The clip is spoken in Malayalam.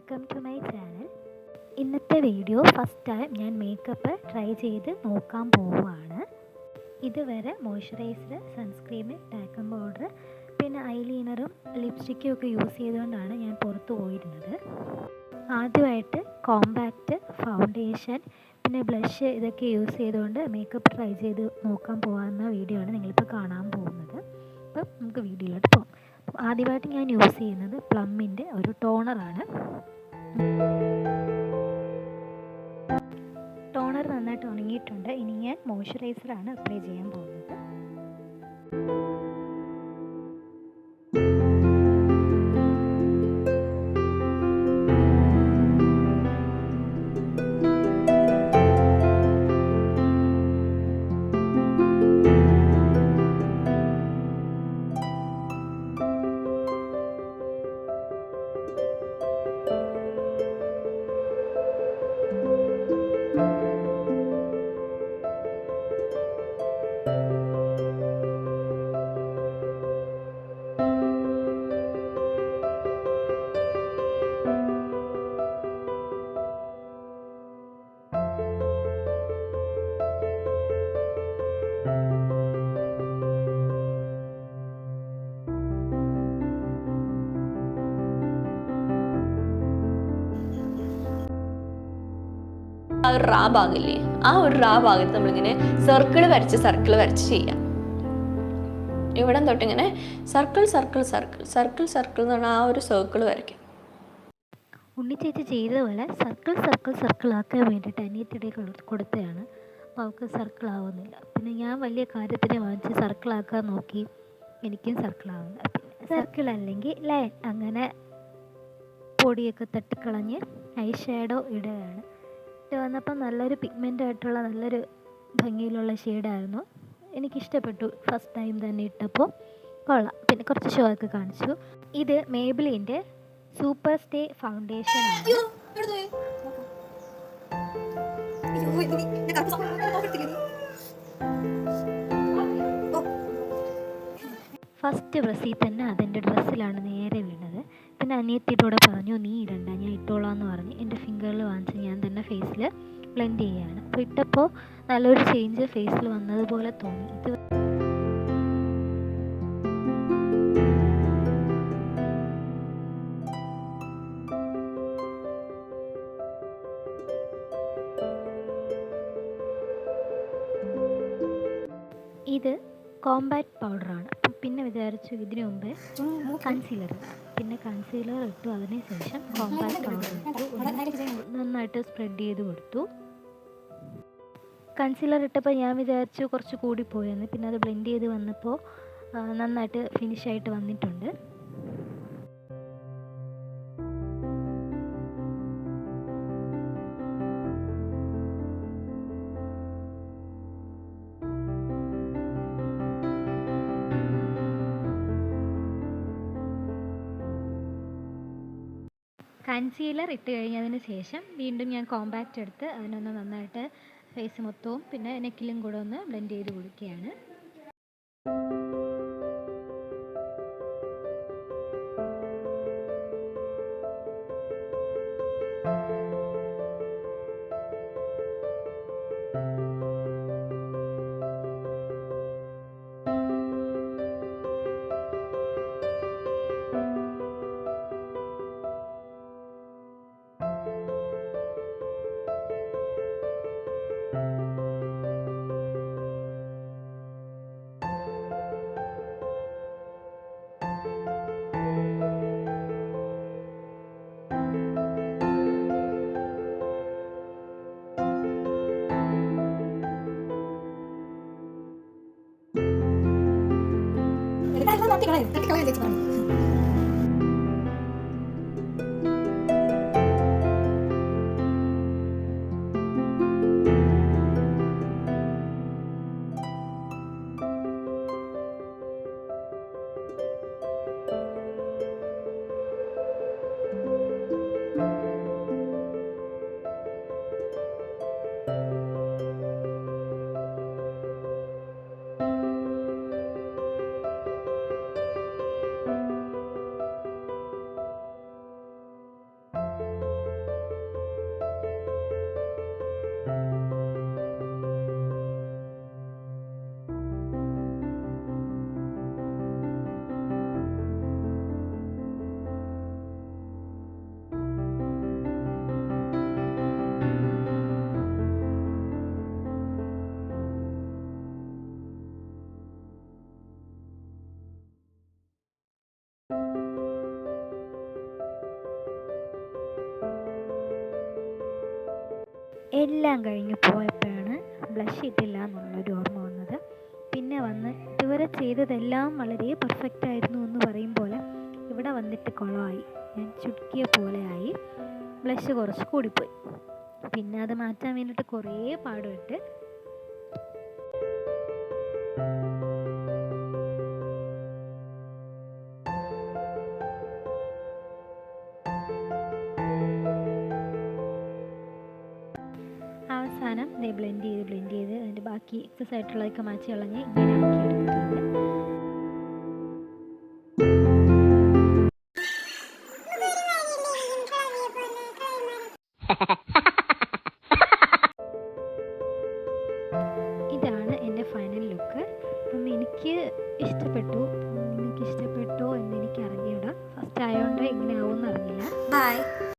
Welcome to my channel. ഇന്നത്തെ വീഡിയോ ഫസ്റ്റ് ടൈം ഞാൻ മേക്കപ്പ് ട്രൈ ചെയ്ത് നോക്കാൻ പോവുകയാണ്. ഇതുവരെ മോയ്സ്ചറൈസർ, സൺസ്ക്രീന്, ടാൽക്കം പൗഡർ, പിന്നെ ഐലൈനറും ലിപ്സ്റ്റിക്കും ഒക്കെ യൂസ് ചെയ്തുകൊണ്ടാണ് ഞാൻ പുറത്തു പോയിരുന്നത്. ആദ്യമായിട്ട് കോമ്പാക്റ്റ്, ഫൗണ്ടേഷൻ, പിന്നെ ബ്ലഷ് ഇതൊക്കെ യൂസ് ചെയ്തുകൊണ്ട് മേക്കപ്പ് ട്രൈ ചെയ്ത് നോക്കാൻ പോകുന്ന വീഡിയോ ആണ് നിങ്ങളിപ്പോൾ കാണാൻ പോകുന്നത്. അപ്പം നമുക്ക് വീഡിയോയിലോട്ട് പോകാം. ആദ്യമായിട്ട് ഞാൻ യൂസ് ചെയ്യുന്നത് പ്ലമ്മിൻ്റെ ഒരു ടോണറാണ്. ടോണർ നന്നായിട്ട് ഉണങ്ങിയിട്ടുണ്ട്. ഇനി ഞാൻ മോയ്സ്ചറൈസറാണ് അപ്ലൈ ചെയ്യാൻ പോകുന്നത്. ആ ഒരു റാ ഭാഗമില്ലേ, ആ ഒരു റാ ഭാഗത്ത് നമ്മളിങ്ങനെ സർക്കിൾ വരച്ച് ചെയ്യാം. ഇവിടം തൊട്ടിങ്ങനെ സർക്കിൾ എന്ന് പറഞ്ഞാൽ ആ ഒരു സർക്കിൾ വരയ്ക്കും. ഉണ്ണിച്ചേച്ചി ചെയ്തതുപോലെ സർക്കിൾ ആക്കാൻ വേണ്ടിയിട്ട് അനിയത്തിയുടെ കൊടുത്തതാണ്. അപ്പോൾ അവൾക്ക് സർക്കിൾ ആവുന്നില്ല. പിന്നെ ഞാൻ വലിയ കാര്യത്തിന് വാങ്ങിച്ച് സർക്കിളാക്കാൻ നോക്കി, എനിക്കും സർക്കിളാവുന്നില്ല. പിന്നെ സർക്കിൾ അല്ലെങ്കിൽ ലൈൻ, അങ്ങനെ പൊടിയൊക്കെ തട്ടിക്കളഞ്ഞ് ഐ ഷാഡോ ഇടുകയാണ്. ഇട്ട് വന്നപ്പോൾ നല്ലൊരു പിഗ്മെൻ്റ് ആയിട്ടുള്ള നല്ലൊരു ഭംഗിയിലുള്ള ഷെയ്ഡായിരുന്നു. എനിക്കിഷ്ടപ്പെട്ടു. ഫസ്റ്റ് ടൈം തന്നെ ഇട്ടപ്പോൾ കൊള്ളാം. പിന്നെ കുറച്ച് ഷോ ഒക്കെ കാണിച്ചു. ഇത് മേബിലിൻ്റെ സൂപ്പർ സ്റ്റേ ഫൗണ്ടേഷൻ ആണ്. ഫസ്റ്റ് ബ്രസ്സിൽ തന്നെ അതെൻ്റെ ഡ്രസ്സിലാണ് നേരെ വീണത്. പിന്നെ അനിയത്തിയോടെ പറഞ്ഞു, നീ ഇടണ്ട, ഞാൻ ഇട്ടോളാന്ന് പറഞ്ഞ് എൻ്റെ ഫിംഗറിൽ വാങ്ങിച്ച് ഞാൻ തന്നെ ഫേസിൽ ബ്ലെൻഡ് ചെയ്യുകയാണ്. അപ്പോൾ ഇട്ടപ്പോൾ നല്ലൊരു ചേഞ്ച് ഫേസിൽ വന്നതുപോലെ തോന്നി. ഇത് കോമ്പാക്റ്റ് പൗഡറാണ്. അപ്പം പിന്നെ വിചാരിച്ചു ഇതിനു മുമ്പേ കൺസീലർ ഇടാം. പിന്നെ കൺസീലർ ഇട്ടു. അതിനുശേഷം കോമ്പാക്റ്റ് പൗഡർ ഇട്ടു. നന്നായിട്ട് സ്പ്രെഡ് ചെയ്ത് കൊടുത്തു. കൺസീലർ ഇട്ടപ്പോൾ ഞാൻ വിചാരിച്ചു കുറച്ച് കൂടിപ്പോയെന്ന്. പിന്നെ അത് ബ്ലെൻഡ് ചെയ്ത് വന്നപ്പോൾ നന്നായിട്ട് ഫിനിഷായിട്ട് വന്നിട്ടുണ്ട്. കൺസീലർ ഇട്ട് കഴിഞ്ഞതിന് ശേഷം വീണ്ടും ഞാൻ കോമ്പാക്റ്റ് എടുത്ത് അതിനൊന്ന് നന്നായിട്ട് ഫേസ് മൊത്തവും പിന്നെ നെക്കിലും കൂടെ ഒന്ന് ബ്ലെൻഡ് ചെയ്ത് കൊടുക്കുകയാണ്. എല്ലാം കഴിഞ്ഞ് പോയപ്പോഴാണ് ബ്ലഷ് ഇട്ടില്ല എന്നുള്ളൊരു ഓർമ്മ വന്നത്. പിന്നെ വന്ന് ഇതുവരെ ചെയ്തതെല്ലാം വളരെ പെർഫെക്റ്റ് ആയിരുന്നു എന്ന് പറയും പോലെ ഇവിടെ വന്നിട്ട് കുളമായി. ഞാൻ ചുരുക്കിയ പോലെയായി. ബ്ലഷ് കുറച്ച് കൂടിപ്പോയി. പിന്നെ അത് മാറ്റാൻ വേണ്ടിയിട്ട് കുറേ പാടുപെട്ട്. അവസാനം ബ്ലെൻഡ് ചെയ്ത് അതിൻ്റെ ബാക്കി എക്സസ് ആയിട്ടുള്ളതൊക്കെ മാറ്റി കളഞ്ഞ് ഇങ്ങനെ ആക്കി എടുത്തിട്ടുണ്ട്. ഇതാണ് എൻ്റെ ഫൈനൽ ലുക്ക്. അപ്പം എനിക്ക് ഇഷ്ടപ്പെട്ടു. നിങ്ങൾക്ക് ഇഷ്ടപ്പെട്ടോ എന്ന് എനിക്ക് അറിഞ്ഞൂടാ. ഫസ്റ്റ് ആയതുകൊണ്ട് എങ്ങനെ ആവുമെന്ന് അറിഞ്ഞില്ല. ബൈ.